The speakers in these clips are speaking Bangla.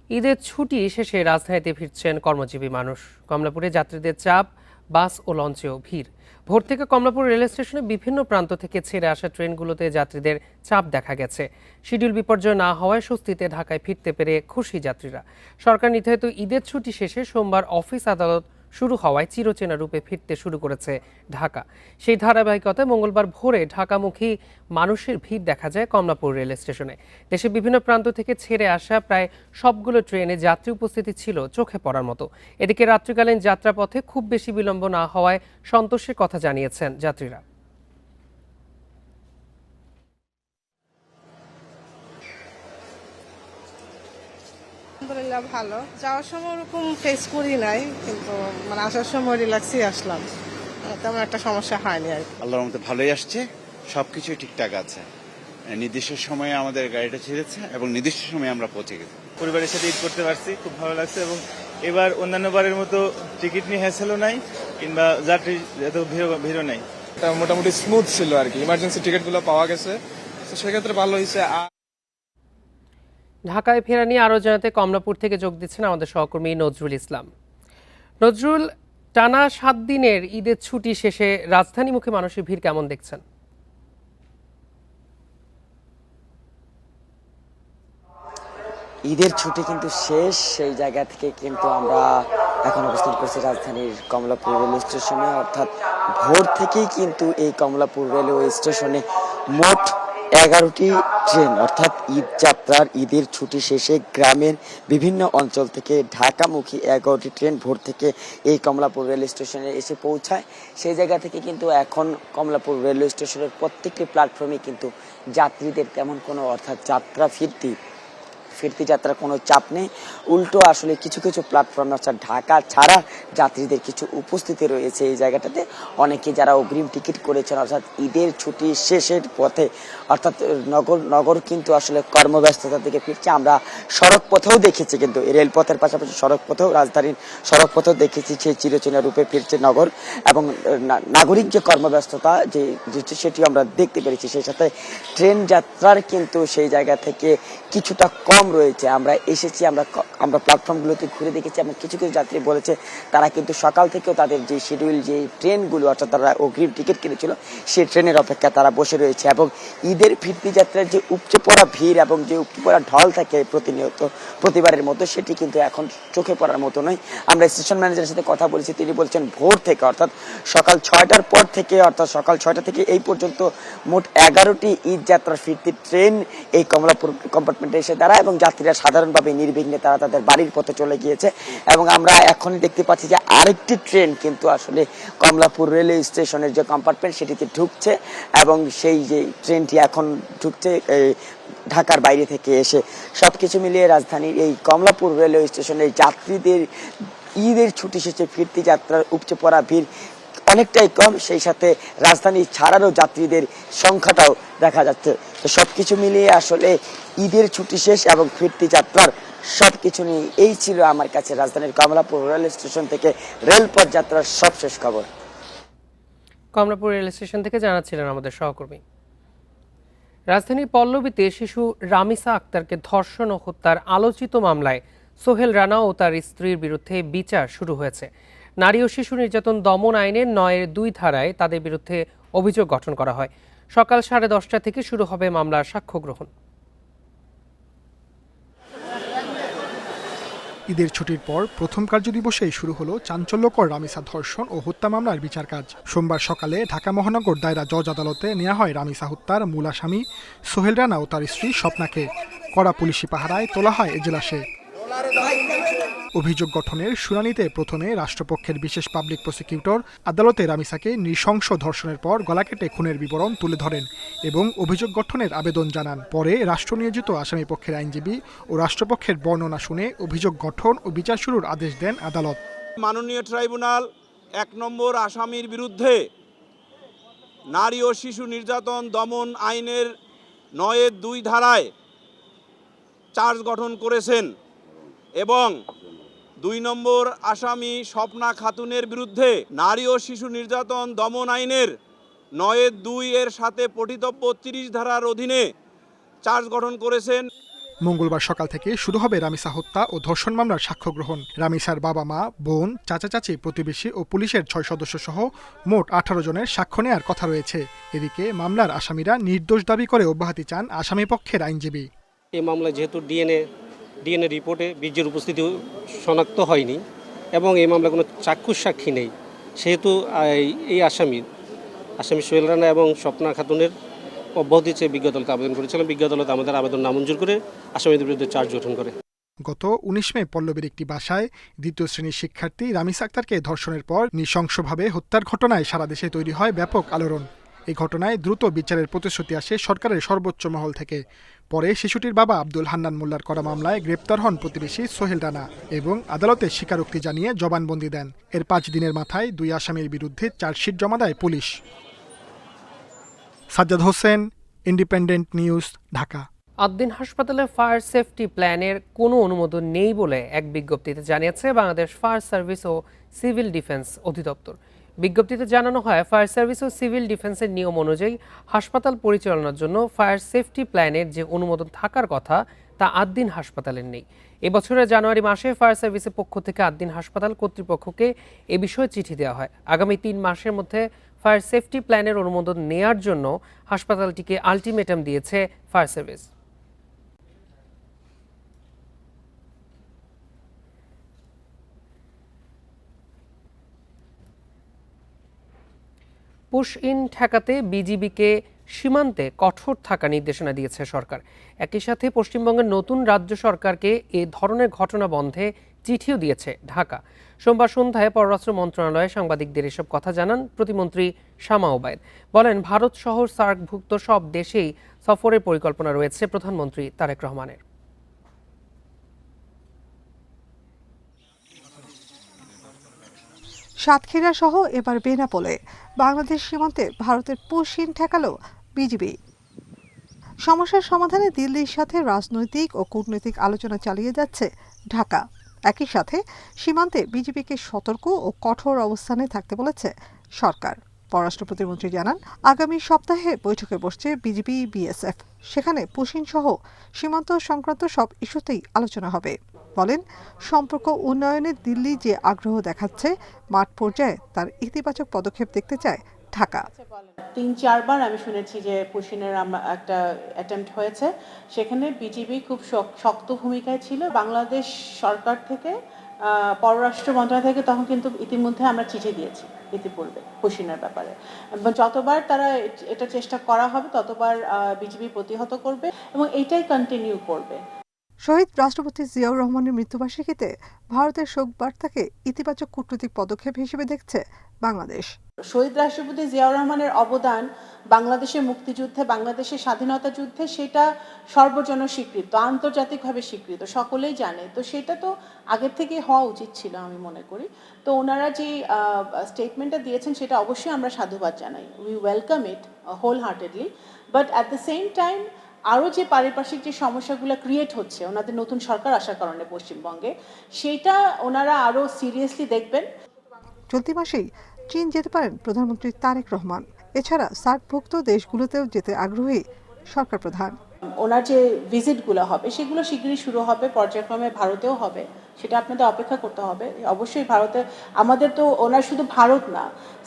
ঈদের ছুটি শেষে রাজধানীতে ফিরছেন কর্মজীবী মানুষ। কমলাপুরে যাত্রীদের চাপ, বাস ও লঞ্চেও ভিড়। ভোর থেকে কমলাপুর রেল স্টেশনে বিভিন্ন প্রান্ত থেকে ছেড়ে আসা ট্রেনগুলোতে যাত্রীদের চাপ দেখা গেছে। শিডিউল বিপর্যয় না হওয়ায় স্বস্তিতে ঢাকায় ফিরতে পেরে খুশি যাত্রীরা। সরকার নির্ধারিত ঈদের ছুটি শেষে সোমবার অফিস আদালত শুরু হওয়ায় চিরচেনা রূপে ফিরতে শুরু করেছে ঢাকা। সেই ধারাবাহিকতায় মঙ্গলবার ভোরে ঢাকামুখী মানুষের ভিড় দেখা যায় কমলাপুর রেল স্টেশনে। দেশের বিভিন্ন প্রান্ত থেকে ছেড়ে আসা প্রায় সবগুলো ট্রেনে যাত্রী উপস্থিতি ছিল চোখে পড়ার মতো। এদিকে রাত্রিকালীন যাত্রাপথে খুব বেশি বিলম্ব না হওয়ায় সন্তোষের কথা জানিয়েছেন যাত্রীরা। আলহামদুলিল্লাহ ভালো। যাওয়ার সময় ওরকম ফেস করি নাই, কিন্তু আসার সময় রিল্যাক্সই আসলাম, তেমন একটা সমস্যা হয়নি আর কি। আল্লাহর রহমতে ভালোই আসছে, সবকিছুই ঠিকঠাক আছে। নির্দিষ্ট সময়ে আমাদের গাড়িটা ছেড়েছে এবং নির্দিষ্ট সময়ে আমরা পৌঁছে গেছি। পরিবারের সাথে ঈদ করতে পারছি, খুব ভালো লাগছে। এবং এবার অন্যান্য বারের মতো টিকিট নিয়ে হ্যাসেলও নাই, কিংবা যাত্রী এত ভিড়ও নাই। মোটামুটি স্মুথ ছিল আর কি, ইমার্জেন্সি টিকিটগুলো পাওয়া গেছে, তো সেক্ষেত্রে ভালো হয়েছে। ঢাকায় ফেরা নিয়ে আরও জানাতে কমলাপুর থেকে যোগ দিচ্ছেন আমাদের সহকর্মী নজরুল ইসলাম। নজরুল, টানা 7 দিনের ঈদের ছুটি শেষে রাজধানীমুখী মানুষের ভিড় কেমন দেখছেন? ঈদের ছুটি কিন্তু শেষ, সেই জায়গা থেকে কিন্তু আমরা এখন অবস্থান করছি রাজধানীর কমলাপুর রেলওয়ে স্টেশনে। অর্থাৎ ভোর থেকেই কিন্তু এই কমলাপুর রেলওয়ে স্টেশনে মোট 11টি ট্রেন, অর্থাৎ ঈদ যাত্রার ঈদের ছুটি শেষে গ্রামের বিভিন্ন অঞ্চল থেকে ঢাকামুখী 11টি ট্রেন ভোর থেকে এই কমলাপুর রেল স্টেশনে এসে পৌঁছায়। সেই জায়গা থেকে কিন্তু এখন কমলাপুর রেলওয়ে স্টেশনের প্রত্যেকটি প্ল্যাটফর্মে কিন্তু যাত্রীদের তেমন কোনো, অর্থাৎ ফিরতি যাত্রার কোনো চাপ নেই। উল্টো আসলে কিছু কিছু প্ল্যাটফর্মে, অর্থাৎ ঢাকা ছাড়া যাত্রীদের কিছু উপস্থিতি রয়েছে এই জায়গাটাতে। অনেকে যারা অগ্রিম টিকিট করেছেন, অর্থাৎ ঈদের ছুটি শেষের পথে, অর্থাৎ নগর কিন্তু আসলে কর্মব্যস্ততা থেকে ফিরছে। আমরা সড়ক পথেও দেখেছি, কিন্তু রেলপথের পাশাপাশি সড়ক পথেও, রাজধানীর সড়ক পথেও দেখেছি সেই চিরচেনা রূপে ফিরছে নগর। এবং নাগরিক যে কর্মব্যস্ততা যে সেটি আমরা দেখতে পেরেছি। সেই সাথে ট্রেন যাত্রার কিন্তু সেই জায়গা থেকে কিছুটা কম রয়েছে। আমরা এসেছি, আমরা প্ল্যাটফর্মগুলোতে ঘুরে দেখেছি। এবং কিছু কিছু যাত্রী বলেছে তারা কিন্তু সকাল থেকেও তাদের যে শিডিউল, যে ট্রেনগুলো, অর্থাৎ তারা অগ্রিম টিকিট কিনেছিল, সেই ট্রেনের অপেক্ষা তারা বসে রয়েছে। এবং ঈদের ফিরতি যাত্রার যে উপচে পড়া ভিড় এবং যে উপচে পড়া ঢল থাকে প্রতিনিয়ত প্রতিবারের মতো, সেটি কিন্তু এখন চোখে পড়ার মতো নয়। আমরা স্টেশন ম্যানেজারের সাথে কথা বলেছি, তিনি বলছেন ভোর থেকে, অর্থাৎ সকাল 6টার পর থেকে, অর্থাৎ সকাল 6টা থেকে এই পর্যন্ত মোট 11টি ঈদ যাত্রার ফিরতি ট্রেন এই কমলাপুর কম্পার্টমেন্টে এসে দাঁড়ায় এবং যাত্রীরা সাধারণভাবে নির্বিঘ্নে তারা তাদের বাড়ির পথে চলে গিয়েছে। এবং আমরা এখনই দেখতে পাচ্ছি যে আরেকটি ট্রেন কিন্তু আসলে কমলাপুর রেলওয়ে স্টেশনের যে কম্পার্টমেন্ট সেটিতে ঢুকছে, এবং সেই যে ট্রেনটি এখন ঢুকছে ঢাকার বাইরে থেকে এসে। সবকিছু মিলিয়ে রাজধানীর এই কমলাপুর রেলওয়ে স্টেশনের যাত্রীদের ঈদের ছুটি শেষে ফিরতি যাত্রার উপচে পড়া ভিড় অনেকটাই কম। সেই সাথে রাজধানী ছাড়ারও যাত্রীদের সংখ্যাটাও দেখা যাচ্ছে। তো সবকিছু মিলিয়ে আসলে ঈদের ছুটি শেষ এবং ফিরতি যাত্রার সবকিছু নিয়ে এই ছিল আমার কাছে রাজধানীর কমলাপুর রেল স্টেশন থেকে রেলপথ যাত্রার সবশেষ খবর। কমলাপুর রেল স্টেশন থেকে জানাচ্ছিলেন আমাদের সহকর্মী। রাজধানীর পল্লবীতে শিশু রামিসা আক্তারকে ধর্ষণ ও হত্যার আলোচিত মামলায় সোহেল রানা ও তার স্ত্রীর বিরুদ্ধে বিচার শুরু হয়েছে। নারী ও শিশু নির্যাতন দমন আইনের 9-2 ধারায় তাদের বিরুদ্ধে অভিযোগ গঠন করা হয়। সকাল 10:30 থেকে শুরু হবে মামলার সাক্ষ্য গ্রহণ। ঈদের ছুটির পর প্রথম কার্যদিবসেই শুরু হলো চাঞ্চল্যকর রামিসা ধর্ষণ ও হত্যা মামলার বিচার কাজ। সোমবার সকালে ঢাকা মহানগর দায়রা জজ আদালতে নেওয়া হয় রামিসা হত্যার মূল আসামি সোহেল রানা ও তার স্ত্রী স্বপ্নাকে। কড়া পুলিশি পাহারায় তোলা হয় এজলাসে। অভিযোগ গঠনের শুনানিতে প্রথমে রাষ্ট্রপক্ষের বিশেষ পাবলিক প্রসিকিউটর আদালতে রামিসাকে নৃশংস ধর্ষণের পর গলা কেটে খুনের বিবরণ তুলে ধরেন এবং অভিযোগ গঠনের আবেদন জানান। পরে রাষ্ট্র নিয়োজিত আসামি পক্ষের আইনজীবী ও রাষ্ট্রপক্ষের বর্ণনা শুনে অভিযোগ গঠন ও বিচার শুরুর আদেশ দেন আদালত। মাননীয় ট্রাইব্যুনাল 1 নম্বর আসামির বিরুদ্ধে নারী ও শিশু নির্যাতন দমন আইনের 9-2 ধারায় চার্জ গঠন করেছেন এবং 2 নম্বর আসামি স্বপ্না খাতুনের বিরুদ্ধে নারী ও শিশু নির্যাতন দমন আইনের 9-2 এর সাথে পঠিতব্য 30 ধারার অধীনে চার্জ গঠন করেছেন। মঙ্গলবার সকাল থেকে শুরু হবে রামিসা হত্যা ও ধর্ষণ মামলার সাক্ষ্য গ্রহণ। রামিসার বাবা মা, বোন, চাচা চাচি, প্রতিবেশী ও পুলিশের 6 সদস্য সহ মোট 18 জনের সাক্ষ্য নেয়ার কথা রয়েছে। এদিকে মামলার আসামিরা নির্দোষ দাবি করে অব্যাহতি চান আসামি পক্ষের আইনজীবী। এই মামলায় যেহেতু ডিএনএ রিপোর্টে বীর্যের উপস্থিতি শনাক্ত হয়নি এবং এই মামলায় কোনো চাক্ষুষ সাক্ষী নেই, সেহেতু এই আসামি সোহেল রানা এবং স্বপ্না খাতুনের অব্যাহতি চেয়ে বিজ্ঞ আদালতে আবেদন করেছিলাম। বিজ্ঞ আদালত আমাদের আবেদন নামঞ্জুর করে আসামিদের বিরুদ্ধে চার্জ গঠন করে। গত 19 মে পল্লবীর একটি বাসায় দ্বিতীয় শ্রেণীর শিক্ষার্থী রামিসা আক্তারকে ধর্ষণের পর নৃশংসভাবে হত্যার ঘটনায় সারা দেশে তৈরি হয় ব্যাপক আলোড়ন। এই ঘটনায় দ্রুত বিচারের প্রতিশ্রুতি আসে সরকারের সর্বোচ্চ মহল থেকে। পরে শিশুটির বাবা আব্দুল হান্নান মোল্লার করা মামলায় গ্রেপ্তার হন প্রতিবেশী সোহেল রানা এবং আদালতে স্বীকারোক্তি জানিয়ে জবানবন্দি দেন। এর 5 দিনের মাথায় 2 আসামির বিরুদ্ধে চার্জশিট জমা দেয় police. Sajjad Hossain, independent news, Dhaka. Ad-din হাসপাতালে ফায়ার সেফটি প্ল্যানের কোনো অনুমোদন নেই বলে এক বিজ্ঞপ্তিতে জানিয়েছে বাংলাদেশ ফায়ার সার্ভিস ও সিভিল ডিফেন্স অধিদপ্তর। বিজ্ঞপ্তিতে জানানো হয়, ফায়ার সার্ভিস ও সিভিল ডিফেন্সের নিয়ম অনুযায়ী হাসপাতাল পরিচালনার জন্য ফায়ার সেফটি প্ল্যানের যে অনুমোদন থাকার কথা তা আদ্দিন হাসপাতালের নেই। এবছরের জানুয়ারি মাসে ফায়ার সার্ভিসের পক্ষ থেকে আদ্দিন হাসপাতাল কর্তৃপক্ষকে এ বিষয়ে চিঠি দেওয়া হয়। আগামী 3 মাসের মধ্যে ফায়ার সেফটি প্ল্যানের অনুমোদন নেয়ার জন্য হাসপাতালটিকে আলটিমেটাম দিয়েছে ফায়ার সার্ভিস। পুশ ইন ঠেকাতে বিজিবিকে সীমান্তে কঠোর থাকা নির্দেশনা দিয়েছে সরকার। একই সাথে পশ্চিমবঙ্গের নতুন রাজ্য সরকারকে এ ধরনের ঘটনা বন্ধে চিঠিও দিয়েছে ঢাকা। সোমবার সন্ধ্যায় পররাষ্ট্র মন্ত্রণালয়ে সাংবাদিকদের এসব কথা জানান প্রতিমন্ত্রী শামা ওবায়দ। বলেন, ভারত সহ সার্কভুক্ত সব দেশেই সফরের পরিকল্পনা রয়েছে প্রধানমন্ত্রী তারেক রহমানের। সাতক্ষীরা সহ এবার বেনাপোলে বাংলাদেশ সীমান্তে ভারতের পুশ ইন ঠেকালো বিজিবি। সমস্যার সমাধানে দিল্লির সাথে রাজনৈতিক ও কূটনৈতিক আলোচনা চালিয়ে যাচ্ছে ঢাকা। একই সাথে সীমান্তে বিজিবিকে সতর্ক ও কঠোর অবস্থানে থাকতে বলেছে সরকার। পররাষ্ট্র প্রতিমন্ত্রী জানান, আগামী সপ্তাহে বৈঠকে বসছে বিজিবি বিএসএফ। সেখানে পুশিন সহ সীমান্ত সংক্রান্ত সব ইস্যুতেই আলোচনা হবে। বলেন, সম্পর্ক উন্নয়নে দিল্লি যে আগ্রহ দেখাচ্ছে, মাঠ পর্যায়ে তার ইতিবাচক পদক্ষেপ দেখতে চায় ঢাকা। 3-4 বার আমি শুনেছি যে পুশিনের একটা অ্যাটেম্পট হয়েছে, সেখানে বিজিবি খুব শক্ত ভূমিকায় ছিল। বাংলাদেশ সরকার থেকে পররাষ্ট্র মন্ত্রণালয় থেকে তখন কিন্তু ইতিমধ্যে আমরা চিঠি দিয়েছি ইতিপূর্বে পুশিনের ব্যাপারে, এবং যতবার তারা এটা চেষ্টা করা হবে ততবার বিজিবি প্রতিহত করবে এবং এটাই কন্টিনিউ করবে। শহীদ রাষ্ট্রপতি জিয়াউর রহমানের মৃত্যুবার্ষিকীতে ভারতের শোক বার্তাকে ইতিবাচক কূটনৈতিক পদক্ষেপ হিসেবে দেখছে বাংলাদেশ। শহীদ রাষ্ট্রপতি জিয়াউর রহমানের অবদান বাংলাদেশের মুক্তিযুদ্ধে, বাংলাদেশের স্বাধীনতা যুদ্ধে, সেটা সর্বজন স্বীকৃত, আন্তর্জাতিকভাবে স্বীকৃত, সকলেই জানে। তো সেটা তো আগের থেকে হওয়া উচিত ছিল আমি মনে করি। তো ওনারা যে স্টেটমেন্টটা দিয়েছেন সেটা অবশ্যই আমরা সাধুবাদ জানাই। We welcome it wholeheartedly, but at the same time আরও যে পারিপার্শ্বিক যে সমস্যাগুলো ক্রিয়েট হচ্ছে ওনাদের নতুন সরকার আসার কারণে পশ্চিমবঙ্গে, সেটা ওনারা আরও সিরিয়াসলি দেখবেন। চলতি মাসেই চীন যেতে পারেন প্রধানমন্ত্রী তারেক রহমান। এছাড়া সার্কভুক্ত দেশগুলোতেও যেতে আগ্রহী সরকার প্রধান। ওনার যে ভিজিটগুলো হবে সেগুলো শীঘ্রই শুরু হবে, পর্যায়ক্রমে ভারতেও হবে, সেটা আপনাদের অপেক্ষা করতে হবে। অবশ্যই ভারতে আমাদের তো ওনার শুধু ভারত না,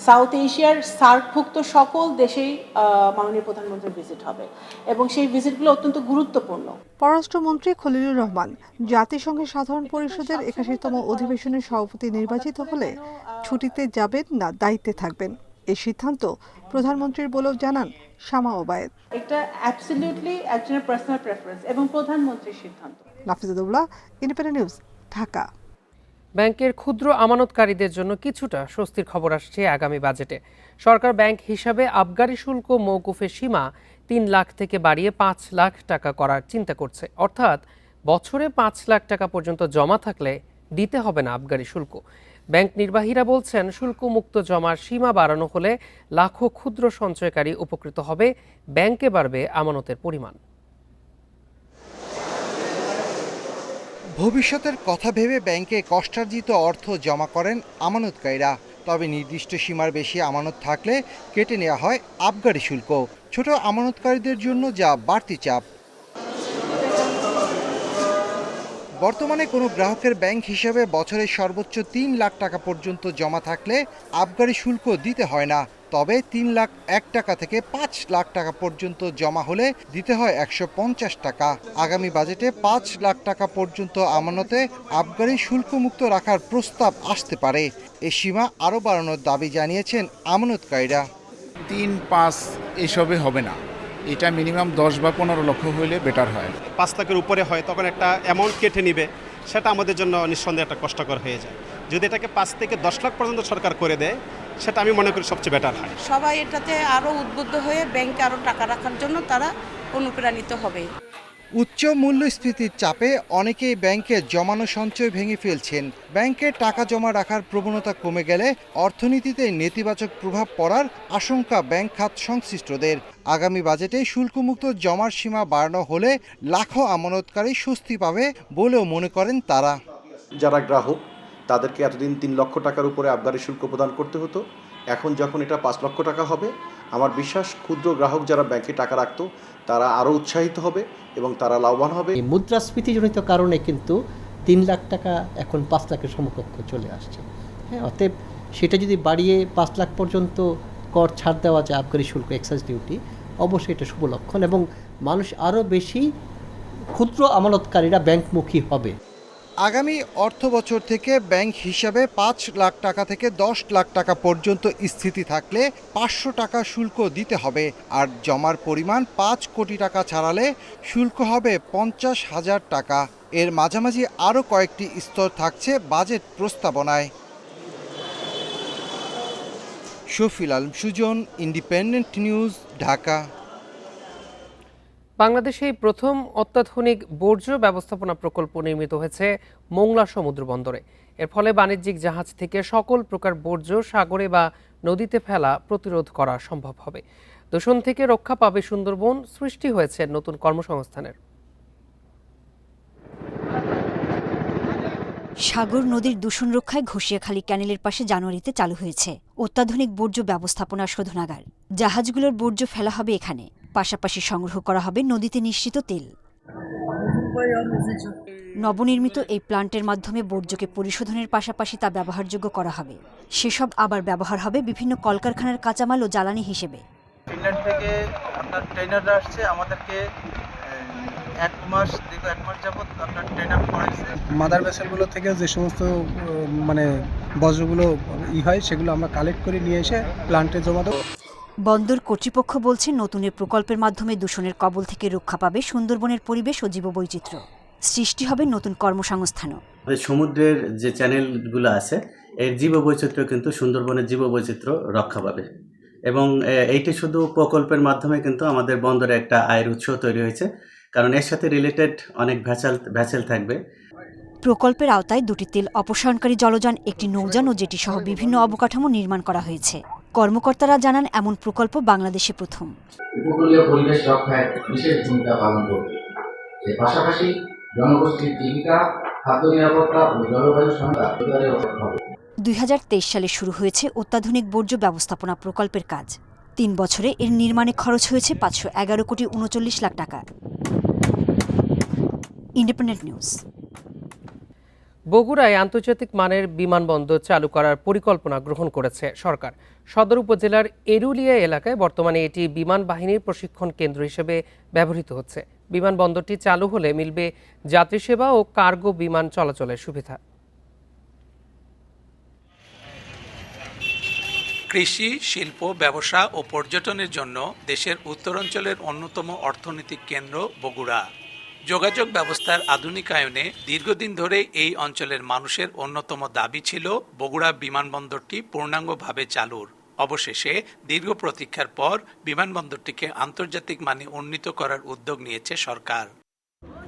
সাউথ এশিয়ার সার্কভুক্ত সকল দেশেই মাননীয় প্রধানমন্ত্রীর ভিজিট হবে এবং সেই ভিজিটগুলো অত্যন্ত গুরুত্বপূর্ণ। পররাষ্ট্রমন্ত্রী খলিলুর রহমান জাতিসংঘের সাধারণ পরিষদের 81তম অধিবেশনের সভাপতি নির্বাচিত হলে ছুটিতে যাবেন না দায়িত্বে থাকবেন, এই সিদ্ধান্ত প্রধানমন্ত্রীর বলেও জানান শামা ওবায়েদ। এটা অ্যাবসলিউটলি একজনের পার্সোনাল প্রেফারেন্স এবং প্রধানমন্ত্রীর সিদ্ধান্ত। নাফিজুদ্দৌলা, ইন্ডিপেন্ডেন্ট নিউজ, ঢাকা। ব্যাংকের ক্ষুদ্র আমানতকারীদের জন্য কিছুটা স্বস্তির খবর আসছে আগামী বাজেটে। সরকার ব্যাংক হিসাবে আবগারি শুল্ক মওকুফের সীমা 3 লাখ থেকে বাড়িয়ে 5 লাখ টাকা করার চিন্তা করছে। অর্থাৎ বছরে 5 লাখ টাকা পর্যন্ত জমা থাকলে দিতে হবে না আবগারি শুল্ক। ব্যাংক নির্বাহীরা বলছেন, শুল্কমুক্ত জমার সীমা বাড়ানো হলে লাখো ক্ষুদ্র সঞ্চয়কারী উপকৃত হবে, ব্যাংকে বাড়বে আমানতের পরিমাণ। ভবিষ্যতের কথা ভেবে ব্যাংকে কষ্টার্জিত অর্থ জমা করেন আমানতকারীরা। তবে নির্দিষ্ট সীমার বেশি আমানত থাকলে কেটে নেওয়া হয় আবগারি শুল্ক। ছোট আমানতকারীদের জন্য যা বাড়তি চাপ। বর্তমানে কোনো গ্রাহকের ব্যাংক হিসাবে বছরে সর্বোচ্চ ৩ লাখ টাকা পর্যন্ত জমা থাকলে আবগারি শুল্ক দিতে হয় না। তবে ৩,০০,০০০ টাকা থেকে ৫ লাখ টাকা পর্যন্ত জমা হলে দিতে হয় ১৫০ টাকা। আগামী বাজেটে ৫ লাখ টাকা পর্যন্ত আমানতে আবগারি শুল্কমুক্ত রাখার প্রস্তাব আসতে পারে। এ সীমা আরও বাড়ানোর দাবি জানিয়েছেন আমানতকারীরা। ৩-৫ এসবে হবে না, এটা মিনিমাম ১০ বা ১৫ লক্ষ হইলে বেটার হয়। ৫ লাখের উপরে হয় তখন একটা অ্যামাউন্ট কেটে নিবে, সেটা আমাদের জন্য নিঃসন্দেহে একটা কষ্টকর হয়ে যায়। যদি এটাকে ৫ থেকে ১০ লাখ পর্যন্ত সরকার করে দেয়, সেটা আমি মনে করি সবচেয়ে বেটার হয়। সবাই এটাতে আরও উদ্বুদ্ধ হয়ে ব্যাংকে আরও টাকা রাখার জন্য তারা অনুপ্রাণিত হবে। উচ্চ মূল্যস্ফীতির চাপে অনেকেই ব্যাংকে জমানো সঞ্চয় ভেঙে ফেলছেন। ব্যাংকে টাকা জমা রাখার প্রবণতা কমে গেলে অর্থনীতিতে নেতিবাচক প্রভাব পড়ার আশঙ্কা ব্যাংক খাত সংশ্লিষ্টদের। আগামী বাজেটে শুল্কমুক্ত জমার সীমা বাড়ানো হলে লাখো আমানতকারী স্বস্তি পাবে বলেও মনে করেন তারা। যারা গ্রাহক তাদেরকে এতদিন ৩ লক্ষ টাকার উপরে আবগারি শুল্ক প্রদান করতে হতো, এখন যখন এটা ৫ লক্ষ টাকা হবে, আমার বিশ্বাস ক্ষুদ্র গ্রাহক যারা ব্যাংকে টাকা রাখতো তারা আরও উৎসাহিত হবে এবং তারা লাভবান হবে। মুদ্রাস্ফীতিজনিত কারণে কিন্তু ৩ লাখ টাকা এখন ৫ লাখের সমকক্ষ চলে আসছে। হ্যাঁ, অতএব সেটা যদি বাড়িয়ে ৫ লাখ পর্যন্ত কর ছাড় দেওয়া যায় আবগারি শুল্ক, এক্সাইজ ডিউটি, অবশ্যই এটা শুভ লক্ষণ এবং মানুষ আরও বেশি ক্ষুদ্র আমানতকারীরা ব্যাংকমুখী হবে। আগামী অর্থবছর থেকে ব্যাংক হিসাবে ৫ লাখ টাকা থেকে ১০ লাখ টাকা পর্যন্ত স্থিতি থাকলে ৫০০ টাকা শুল্ক দিতে হবে, আর জমার পরিমাণ ৫ কোটি টাকা ছাড়ালে শুল্ক হবে ৫০,০০০ টাকা। এর মাঝামাঝি আরও কয়েকটি স্তর থাকছে বাজেট প্রস্তাবনায়। Shafil Alam Sujon, independent news, Dhaka. বাংলাদেশে প্রথম অত্যাধুনিক বর্জ্য ব্যবস্থাপনা প্রকল্প নির্মিত হয়েছে মোংলা সমুদ্র বন্দরে। এর ফলে বাণিজ্যিক জাহাজ থেকে সকল প্রকার বর্জ্য সাগরে বা নদীতে ফেলা প্রতিরোধ করা সম্ভব হবে। দূষণ থেকে রক্ষা পাবে সুন্দরবন, সৃষ্টি হয়েছে নতুন কর্মসংস্থানের। সাগর নদীর দূষণ রক্ষায় ঘষিয়াখালী ক্যানেলের পাশে জানুয়ারিতে চালু হয়েছে অত্যাধুনিক বর্জ্য ব্যবস্থাপনা শোধনাগার। জাহাজগুলোর বর্জ্য ফেলা হবে এখানে, পাশাপাশি সংগ্রহ করা হবে নদীতে নিঃসৃত তেল। নবনির্মিত এই প্লান্টের মাধ্যমে বর্জ্যকে পরিশোধনের পাশাপাশি তা ব্যবহারযোগ্য করা হবে। সেসব আবার ব্যবহার হবে বিভিন্ন কলকারখানার কাঁচামাল ও জ্বালানি হিসেবে। ফিনল্যান্ড থেকে আপনার ট্রেনাররা আসছে, আমাদেরকে 1 মাস যাবত আপনার ট্রেনার করাইছে। মাদার ভেসেলগুলো থেকে যে সমস্ত বজ্রগুলো হয় সেগুলো আমরা কালেক্ট করে নিয়ে এসে প্লান্টে জমা দেব। বন্দর কর্তৃপক্ষ বলছে নতুনের প্রকল্পের মাধ্যমে দূষণের কবল থেকে রক্ষা পাবে সুন্দরবনের পরিবেশ ও জীববৈচিত্র্য। সৃষ্টি হবে নতুন কর্মসংস্থানও। সমুদ্রের যে চ্যানেলগুলো আছে এর জীববৈচিত্র্য কিন্তু সুন্দরবনের জীববৈচিত্র্য রক্ষা পাবে এবং এইটি শুধু প্রকল্পের মাধ্যমে কিন্তু আমাদের বন্দরে একটা আয়ের উৎস তৈরি হয়েছে, কারণ এর সাথে রিলেটেড অনেক ভ্যাসেল থাকবে। প্রকল্পের আওতায় 2টি তেল অপসারণকারী জলযান, একটি নৌযান ও জেটি সহ বিভিন্ন অবকাঠামো নির্মাণ করা হয়েছে। কর্মকর্তারা জানান এমন প্রকল্প বাংলাদেশে প্রথম। উপকূলীয় পরিবেশ রক্ষায় বিশেষ ভূমিকা পালন করবে। এর পাশাপাশি জনগোষ্ঠীর জীবিকা, খাদ্য নিরাপত্তা ও জলবায়ু সংস্থার হবে। 2023 সালে শুরু হয়েছে অত্যাধুনিক বর্জ্য ব্যবস্থাপনা প্রকল্পের কাজ। 3 বছরে এর নির্মাণে খরচ হয়েছে 511 কোটি 39 লাখ টাকা। Independent news. বগুড়ায় আন্তর্জাতিক মানের বিমানবন্দর চালু করার পরিকল্পনা গ্রহণ করেছে সরকার। সদর উপজেলার এরুলিয়া এলাকায় বর্তমানে এটি বিমান বাহিনীর প্রশিক্ষণ কেন্দ্র হিসেবে ব্যবহৃত হচ্ছে। বিমানবন্দরটি চালু হলে মিলবে যাত্রী সেবা ও কার্গো বিমান চলাচলের সুবিধা। কৃষি, শিল্প, ব্যবসা ও পর্যটনের জন্য দেশের উত্তরাঞ্চলের অন্যতম অর্থনৈতিক কেন্দ্র বগুড়া। যোগাযোগ ব্যবস্থার আধুনিকায়নে দীর্ঘদিন ধরে এই অঞ্চলের মানুষের অন্যতম দাবি ছিল বগুড়া বিমানবন্দরটি পূর্ণাঙ্গভাবে চালুর। অবশেষে দীর্ঘ প্রতীক্ষার পর বিমানবন্দরটিকে আন্তর্জাতিক মানে উন্নীত করার উদ্যোগ নিয়েছে সরকার।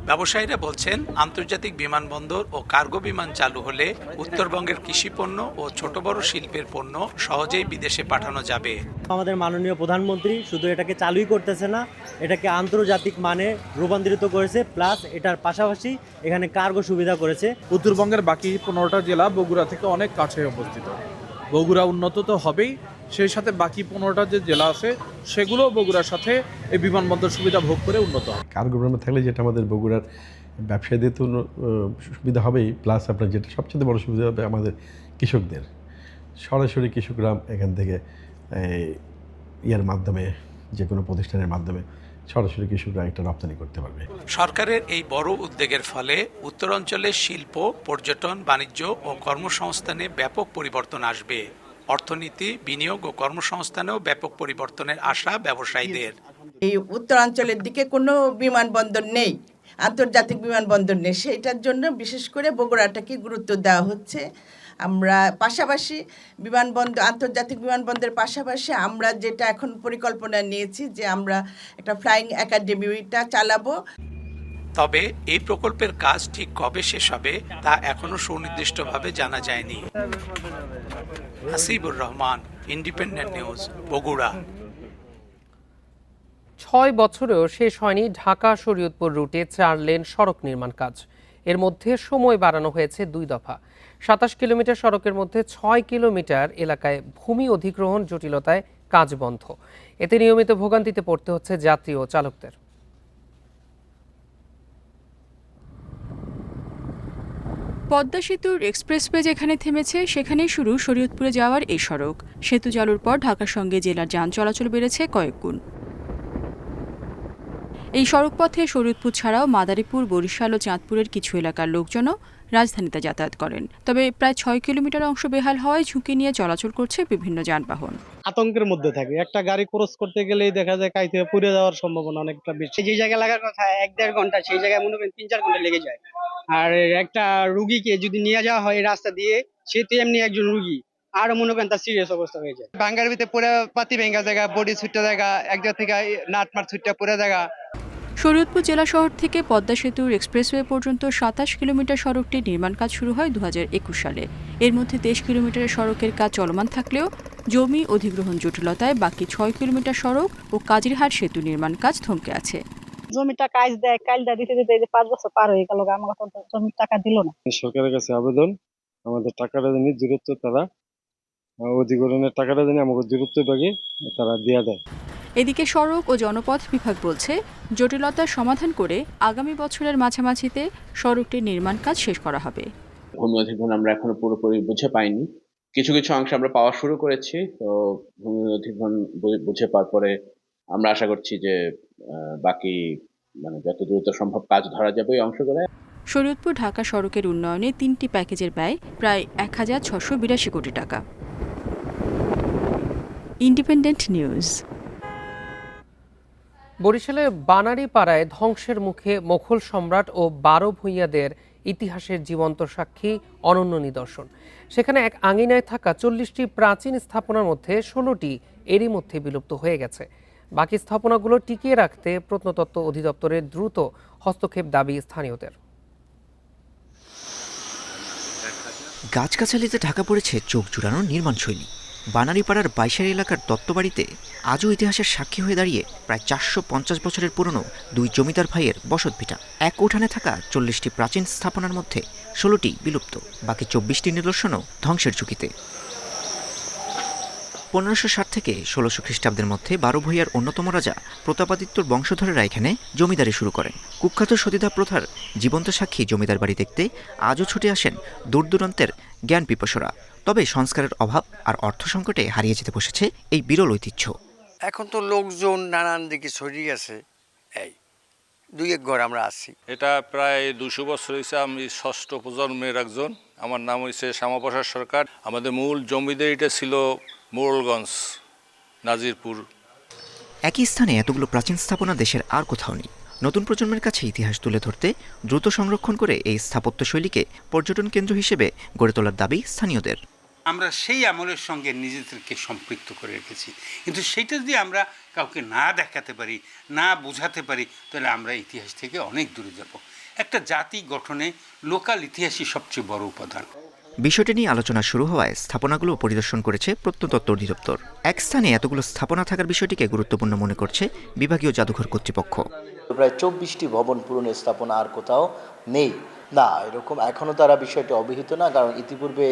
ব্যবসায়ীরা বলছেন, আন্তর্জাতিক বিমানবন্দর ও কার্গো বিমান চালু হলে উত্তরবঙ্গের কৃষিপণ্য ও ছোট বড় শিল্পের পণ্য সহজেই বিদেশে পাঠানো যাবে। আমাদের মাননীয় প্রধানমন্ত্রী শুধু এটাকে চালুই করতেছে না, এটাকে আন্তর্জাতিক মানে রূপান্তরিত করেছে, প্লাস এটার পাশাপাশি এখানে কার্গো সুবিধা করেছে। উত্তরবঙ্গের বাকি 15টা জেলা বগুড়া থেকে অনেক কাছে অবস্থিত। বগুড়া উন্নত তো হবেই, সেই সাথে বাকি 15টা যে জেলা আছে সেগুলো বগুড়ার সাথে এই বিমানবন্দর সুবিধা ভোগ করে উন্নত হয়। কার্গো বিমান থাকলে যেটা আমাদের বগুড়ার ব্যবসায়ীদের তো সুবিধা হবেই, প্লাস আপনার যেটা সবচেয়ে বড় সুবিধা হবে আমাদের কৃষকদের। সরাসরি কৃষকরা এখান থেকে ইয়ার মাধ্যমে, যে কোনো প্রতিষ্ঠানের মাধ্যমে সরাসরি কৃষকরা একটা রপ্তানি করতে পারবে। সরকারের এই বড় উদ্যোগের ফলে উত্তরাঞ্চলের শিল্প, পর্যটন, বাণিজ্য ও কর্মসংস্থানে ব্যাপক পরিবর্তন আসবে। অর্থনীতি, বিনিয়োগ ও কর্মসংস্থানেও ব্যাপক পরিবর্তনের আশা ব্যবসায়ীদের। এই উত্তরাঞ্চলের দিকে কোনো বিমানবন্দর নেই, আন্তর্জাতিক বিমানবন্দর নেই, সেইটার জন্য বিশেষ করে বগুড়াটাকে গুরুত্ব দেওয়া হচ্ছে। আমরা পাশাপাশি আন্তর্জাতিক বিমানবন্দরের পাশাপাশি আমরা যেটা এখন পরিকল্পনা নিয়েছি যে আমরা একটা ফ্লাইং একাডেমিটা চালাবো। তবে এই প্রকল্পের কাজ ঠিক কবে শেষ হবে তা এখনো সুনির্দিষ্টভাবে জানা যায়নি। Hasibur Rahman, independent news, Bogura. 6 বছরেও শেষ হয়নি ঢাকা শরীয়তপুর রুটে 4 লেন সড়ক নির্মাণ কাজ। এর মধ্যে সময় বাড়ানো হয়েছে 2 দফা। 27 কিলোমিটার সড়কের মধ্যে 6 কিলোমিটার এলাকায় ভূমি অধিগ্রহণ জটিলতায় কাজ বন্ধ। এতে নিয়মিত ভোগান্তিতে পড়তে হচ্ছে যাত্রী ও চালকদের। পদ্মা সেতুর এক্সপ্রেসওয়ে যেখানে থেমেছে সেখানেই শুরু শরীয়তপুরে যাওয়ার এই সড়ক। সেতু চালুর পর ঢাকার সঙ্গে জেলার যান চলাচল বেড়েছে কয়েক গুণ। এই সড়কপথে শরীয়তপুর ছাড়াও মাদারীপুর, বরিশাল ও চাঁদপুরের কিছু এলাকার লোকজনও রাজধানীতে যাতায়াত করেন। তবে প্রায় 6 কিলোমিটার অংশ বেহাল হওয়ায় ঝুঁকি নিয়ে চলাচল করছে বিভিন্ন যানবাহন। আতঙ্কের মধ্যে থাকে, একটা গাড়ি ক্রস করতে গেলেই দেখা যায় কাইতে পুড়ে যাওয়ার সম্ভাবনা অনেকটা বেশি। যে জায়গায় লাগার কথা 1-1.5 ঘন্টা, সেই জায়গায় মনে করেন 3-4 ঘন্টা লেগে যায়। আর একটা রুগীকে যদি নিয়ে যাওয়া হয় রাস্তা দিয়ে, সে তো এমনি একজন রুগী, আর মনে করেন তার সিরিয়াস অবস্থা হয়ে যায়। ভাঙ্গার ভিতরে পুরো পাতি ভেঙ্গা জায়গা, বডি ছুট্টা জায়গা, এক জায়গা থেকে নাটমাট ছুট্টা পুরো জায়গা। শরীয়তপুর জেলা শহর থেকে পদ্মা সেতুর এক্সপ্রেসওয়ে পর্যন্ত 27 কিলোমিটার সড়কটির নির্মাণ কাজ শুরু হয় 2021 সালে। এর মধ্যে 23 কিলোমিটারের সড়কের কাজ চলমান থাকলেও জমি অধিগ্রহণ জটিলতায় বাকি 6 কিলোমিটার সড়ক ও কাজিরহাট সেতু নির্মাণ কাজ থমকে আছে। জমিটা কাজ দেয়, কালদা দিতে দিতে 5 বছর পার হয়ে গেল, আমার জমির টাকা দিল না। সরকারের কাছে আবেদন, আমাদের টাকাটা জানি দূরত্ব তারা অধিগ্রহণের টাকাটা জানি আমাকে দূরত্ব ভাগে তারা দেয়া দেয়। এদিকে সড়ক ও জনপথ বিভাগ বলছে জটিলতার সমাধান করে আগামী বছরের মাঝামাঝিতে সড়কটির নির্মাণ কাজ শেষ করা হবে। ভূমি অধিগ্রহণ আমরা এখনো পুরোপুরি বুঝে পাইনি, কিছু কিছু অংশ আমরা পাওয়া শুরু করেছি। তো ভূমি অধিগ্রহণ বুঝে পাওয়ার পরে আমরা আশা করছি যে বাকি যত দ্রুত সম্ভব কাজ ধরা যাবে এই অংশগুলো। শরীয়তপুর ঢাকা সড়কের উন্নয়নে 3টি প্যাকেজের ব্যয় প্রায় 1682 কোটি টাকা। Independent news. বরিশালের বানারীপাড়ায় ধ্বংসের মুখে মোগল সম্রাট ও 12 ভূঁইয়াদের ইতিহাসের জীবন্ত সাক্ষী অনন্য নিদর্শন। সেখানে এক আঙিনায় থাকা 40টি প্রাচীন স্থাপনার মধ্যে 16টি এরই মধ্যে বিলুপ্ত হয়ে গেছে। বাকি স্থাপনাগুলো টিকিয়ে রাখতে প্রত্নতত্ত্ব অধিদপ্তরের দ্রুত হস্তক্ষেপ দাবি স্থানীয়দের। গাছগাছালিতে ঢাকা পড়েছে চোখ জুড়ানো নির্মাণশৈলী। বানারীপাড়ার বাইশারি এলাকার দত্তবাড়িতে আজও ইতিহাসের সাক্ষী হয়ে দাঁড়িয়ে প্রায় 450 বছরের পুরনো 2 জমিদার ভাইয়ের বসতভিটা। এক উঠানে থাকা 40টি প্রাচীন স্থাপনার মধ্যে 16টি বিলুপ্ত, বাকি 24টি নিদর্শনও ধ্বংসের ঝুঁকিতে। 1560 থেকে 1600 খ্রিস্টাব্দের মধ্যে 12 ভূঁইয়ার অন্যতম রাজা প্রতাপাদিত্যর বংশধরেরা এখানে জমিদারি শুরু করেন। কুখ্যাত সতীদাহ প্রথার জীবন্ত সাক্ষী জমিদার বাড়ি দেখতে আজও ছুটে আসেন দূর দূরান্তের জ্ঞান পিপাসুরা। তবে সংস্কারের অভাব আর অর্থ সংকটে হারিয়ে যেতে বসেছে এই বিরল ঐতিহ্য। এখন তো লোকজন নানান দিকে ছড়িয়ে গেছে, এই 2-1 ঘর আমরা আছি। এটা প্রায় 200 বছর হয়েছে। আমি 6ষ্ঠ প্রজন্মের একজন। আমার নাম হয়েছে শ্যামাপ্রসাদ সরকার। আমাদের মূল জমিদারিটা ছিল মোড়লগঞ্জ, নাজিরপুর। একই স্থানে এতগুলো প্রাচীন স্থাপনা দেশের আর কোথাও নেই। নতুন প্রজন্মের কাছে ইতিহাস তুলে ধরতে দ্রুত সংরক্ষণ করে এই স্থাপত্যশৈলীকে পর্যটন কেন্দ্র হিসেবে গড়ে তোলার দাবি স্থানীয়দের। আমরা সেই আমলের সঙ্গে নিজেদেরকে সম্পৃক্ত করে রেখেছি, কিন্তু সেইটা যদি আমরা কাউকে না দেখাতে পারি, না বোঝাতে পারি, তাহলে আমরা ইতিহাস থেকে অনেক দূরে যাব। একটা জাতি গঠনে লোকাল ইতিহাসই সবচেয়ে বড় উপাদান। বিষয়টি নিয়ে আলোচনা শুরু হওয়ায় স্থাপনাগুলো পরিদর্শন করেছে প্রত্নতত্ত্ব অধিদপ্তর। এক স্থানে এতগুলো স্থাপনা থাকার বিষয়টিকে গুরুত্বপূর্ণ মনে করছে বিভাগীয় জাদুঘর কর্তৃপক্ষ। প্রায় 24টি ভবন পুরনো স্থাপনা আর কোথাও নেই না, এরকম এখনও তারা বিষয়টি অবহিত না, কারণ ইতিপূর্বে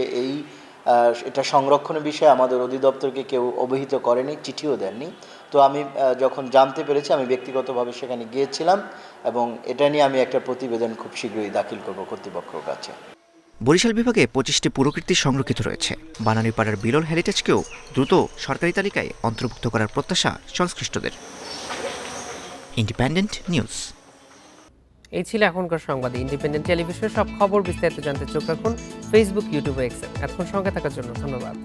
এটা সংরক্ষণের বিষয়ে আমাদের অধিদপ্তরকে কেউ অবহিত করেনি, চিঠিও দেননি। তো আমি যখন জানতে পেরেছি আমি ব্যক্তিগতভাবে সেখানে গিয়েছিলাম এবং এটা নিয়ে আমি একটা প্রতিবেদন খুব শীঘ্রই দাখিল করব কর্তৃপক্ষের কাছে। বরিশাল বিভাগে 25টি পুরকীর্তি সংরক্ষিত রয়েছে। বানানীপাড়ার বিরল হেরিটেজকেও দ্রুত সরকারি তালিকায় অন্তর্ভুক্ত করার প্রত্যাশা সংশ্লিষ্টদের। Independent news. এই ছিল এখনকার সংবাদ। ইন্ডিপেন্ডেন্ট টেলিভিশনের সব খবর বিস্তারিত জানতে চোখ রাখুন ফেসবুক, ইউটিউব ও এক্সে। এতক্ষণ সঙ্গে থাকার জন্য ধন্যবাদ।